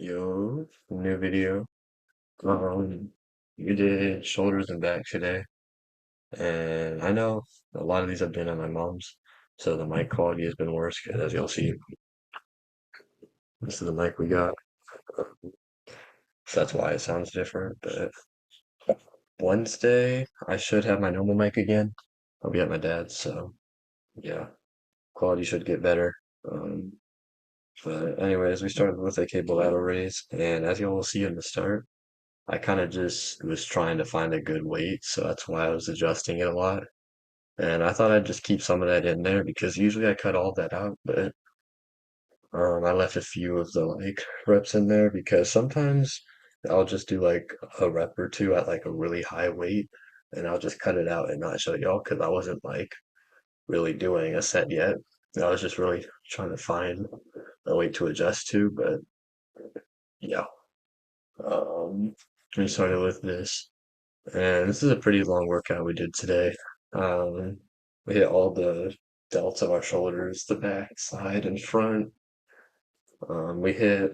Yo, new video. Um, you did shoulders and back today, and I know a lot of these have been at my mom's, so the mic quality has been worse. Because as you'll see, this is the mic we got, so that's why it sounds different. But Wednesday, I should have my normal mic again. I'll be at my dad's, so yeah, quality should get better. Um, but anyways, we started with a cable lateral raise, and as you will see in the start. I kind of just was trying to find a good weight, so that's why I was adjusting it a lot. And I thought I'd just keep some of that in there because usually I cut all that out, but I left a few of the like reps in there because sometimes I'll just do like a rep or two at like a really high weight and I'll just cut it out and not show y'all because I wasn't like really doing a set yet. I was just really trying to find a weight to adjust to, but yeah. Um, we started with this. And this is a pretty long workout we did today. Um, we hit all the delts of our shoulders, the back, side, and front. We hit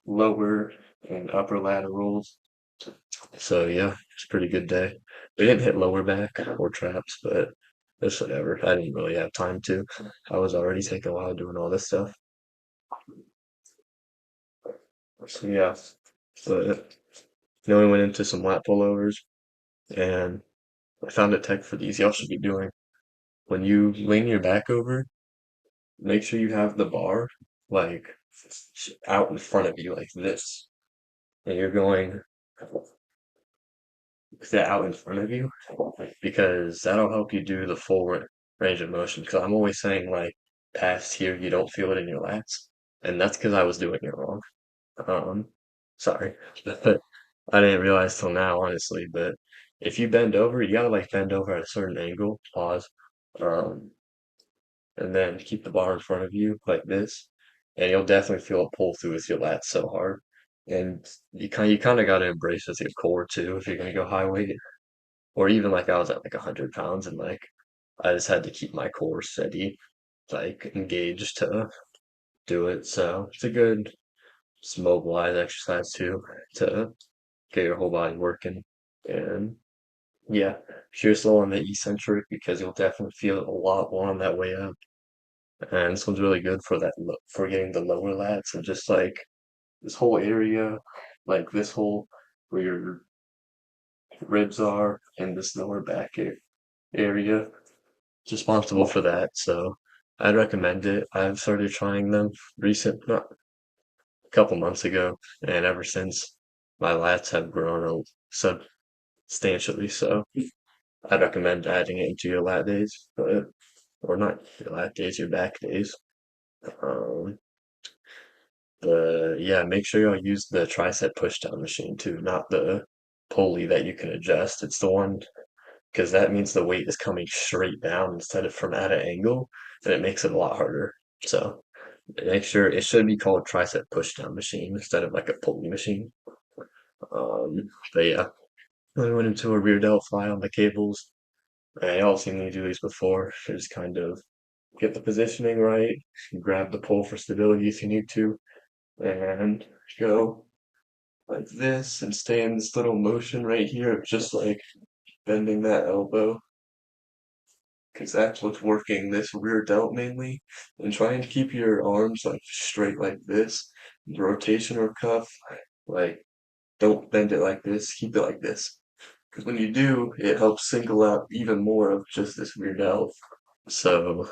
lower and upper laterals. So yeah, it's a pretty good day. We didn't hit lower back or traps, but it's whatever. I didn't really have time to. I was already taking a while doing all this stuff. So yeah, but then we went into some lat pullovers, and I found a tech for these y'all should be doing. When you lean your back over, make sure you have the bar like out in front of you like this. And you're going with that out in front of you because that'll help you do the full range of motion. Because I'm always saying like past here, you don't feel it in your lats. And that's because I was doing it wrong. Um, sorry. But I didn't realize till now, honestly. But if you bend over, you gotta like bend over at a certain angle, pause. Um, and then keep the bar in front of you like this, and you'll definitely feel a pull through with your lats so hard. And you kind of got to embrace with your core too if you're gonna go high weight, or even like I was at like 100 pounds and like I just had to keep my core steady, like engaged to do it. So it's a good just mobilize exercise too to get your whole body working. And yeah, if you're still on the eccentric because you'll definitely feel it a lot more on that way up. And this one's really good for that for getting the lower lats and just like this whole area, like this whole where your ribs are and this lower back area. It's responsible for that. So I'd recommend it. I've started trying them not a couple months ago, and ever since my lats have grown substantially. So I'd recommend adding it into your lat days, but or not your lat days, your back days. Um, yeah, make sure you'll use the tricep push down machine too, not the pulley that you can adjust. It's the one because that means the weight is coming straight down instead of from at an angle, and it makes it a lot harder. So make sure it should be called tricep push down machine instead of like a pulley machine. But yeah, I went into a rear delt fly on the cables. Y'all seen me do these before. Just kind of get the positioning right, grab the pole for stability if you need to, and go like this and stay in this little motion right here of just like bending that elbow because that's what's working this rear delt mainly and trying to keep your arms like straight like this. The rotation or cuff, like don't bend it like this, keep it like this. Because when you do, it helps single out even more of just this rear delt. So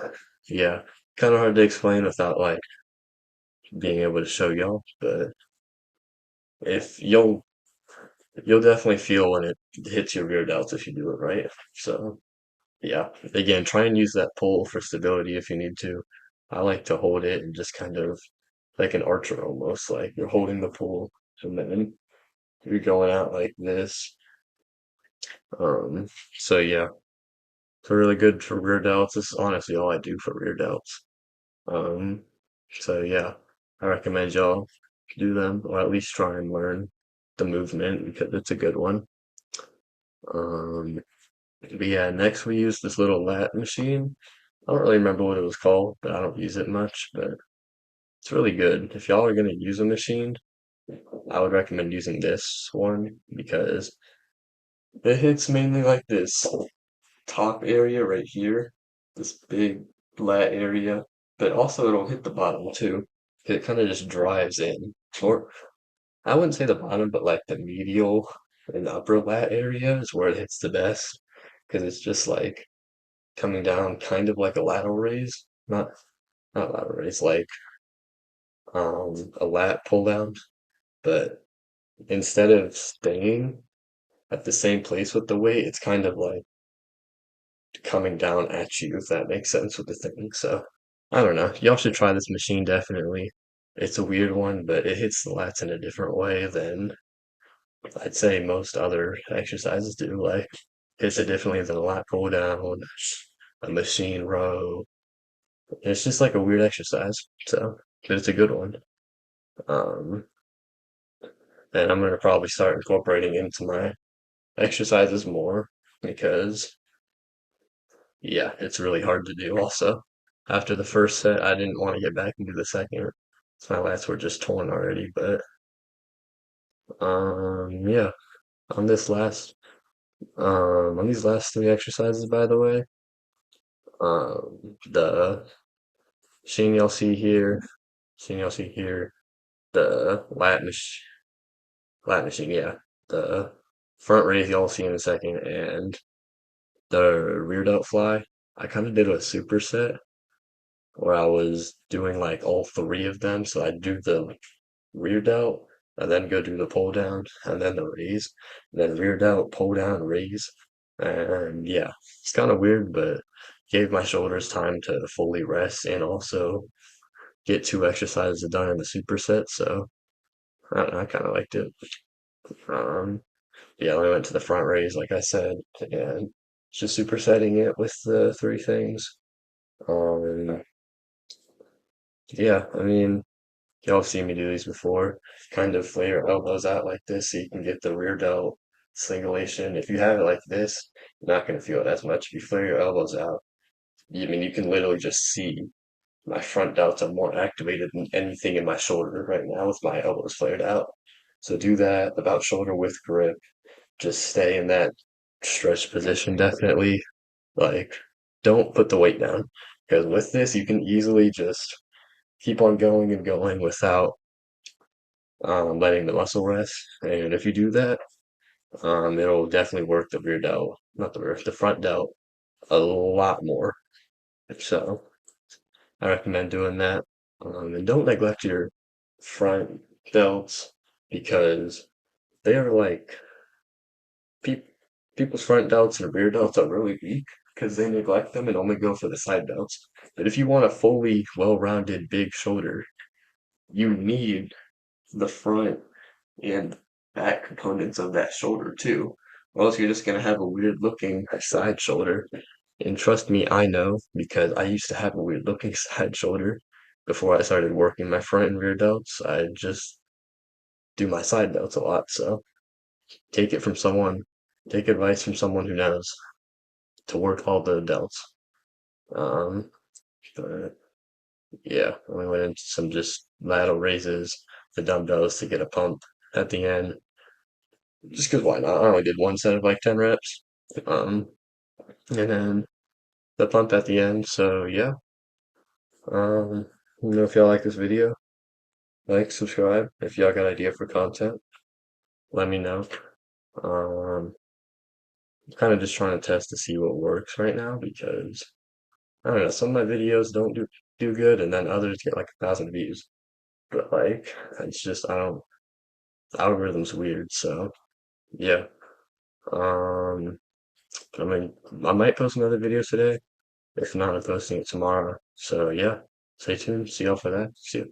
yeah, kind of hard to explain without like being able to show y'all, but if you'll definitely feel when it hits your rear delts if you do it right. So yeah, again, try and use that pull for stability if you need to. I like to hold it and just kind of like an archer almost, like you're holding the pull and then you're going out like this. Um, so yeah, it's really good for rear delts. This is honestly all I do for rear delts. Um, so yeah, I recommend y'all do them or at least try and learn the movement because it's a good one. Um, but yeah, next we use this little lat machine. I don't really remember what it was called, but I don't use it much. But It's really good. If y'all are gonna use a machine, I would recommend using this one because it hits mainly like this top area right here, this big flat area, but also it'll hit the bottom too. It kind of just drives in. Or I wouldn't say the bottom, but like the medial and upper lat area is where it hits the best because it's just like coming down kind of like a lateral raise. Not lateral raise, like a lat pull down, but instead of staying at the same place with the weight, it's kind of like coming down at you, if that makes sense with the thing. So I don't know. Y'all should try this machine definitely. It's a weird one, but it hits the lats in a different way than I'd say most other exercises do. Like hits it differently than a lat pull down, a machine row. It's just like a weird exercise. So, but it's a good one. Um, and I'm gonna probably start incorporating into my exercises more because yeah, it's really hard to do also. After the first set, I didn't want to get back into the second. So my lats were just torn already, but yeah, on this last on these last three exercises by the way, the machine you'll see here, machine you'll see here, the lat machine, yeah. The front raise y'all see in a second and the rear delt fly. I kind of did a superset where I was doing like all three of them. So I'd do the rear delt and then go do the pull down and then the raise, and then rear delt, pull down, raise. And yeah, it's kind of weird, but gave my shoulders time to fully rest and also get two exercises done in the superset. So I don't know, I kind of liked it. Um, yeah, then I went to the front raise, like I said, and just supersetting it with the three things. Um, yeah, I mean, y'all have seen me do these before. Kind of flare your elbows out like this so you can get the rear delt singulation. If you have it like this, you're not going to feel it as much. If you flare your elbows out, you can literally just see my front delts are more activated than anything in my shoulder right now with my elbows flared out. So do that about shoulder width grip. Just stay in that stretch position definitely. Like, don't put the weight down because with this, you can easily just keep on going and going without letting the muscle rest. And if you do that, it'll definitely work the rear delt, not the rear, the front delt a lot more. So I recommend doing that. And don't neglect your front delts because they are like pe- people's front delts and rear delts are really weak because they neglect them and only go for the side delts. But if you want a fully well-rounded big shoulder, you need the front and back components of that shoulder too. Or else you're just gonna have a weird looking side shoulder. And trust me, I know because I used to have a weird looking side shoulder before I started working my front and rear delts. I just do my side delts a lot. So take it from someone, take advice from someone who knows to work all the delts. Um, but yeah, we went into some just lateral raises, the dumbbells to get a pump at the end. Just because why not? I only did one set of like 10 reps. Um, and then the pump at the end. So yeah. If y'all like this video, like, subscribe. If y'all got idea for content, let me know. Um, kind of just trying to test to see what works right now because I don't know, some of my videos don't do good and then others get like 1,000 views. But like it's just I don't algorithm's weird, so yeah. Um I mean I might post another video today. If not, I'm posting it tomorrow. So yeah, stay tuned. See y'all for that. See ya.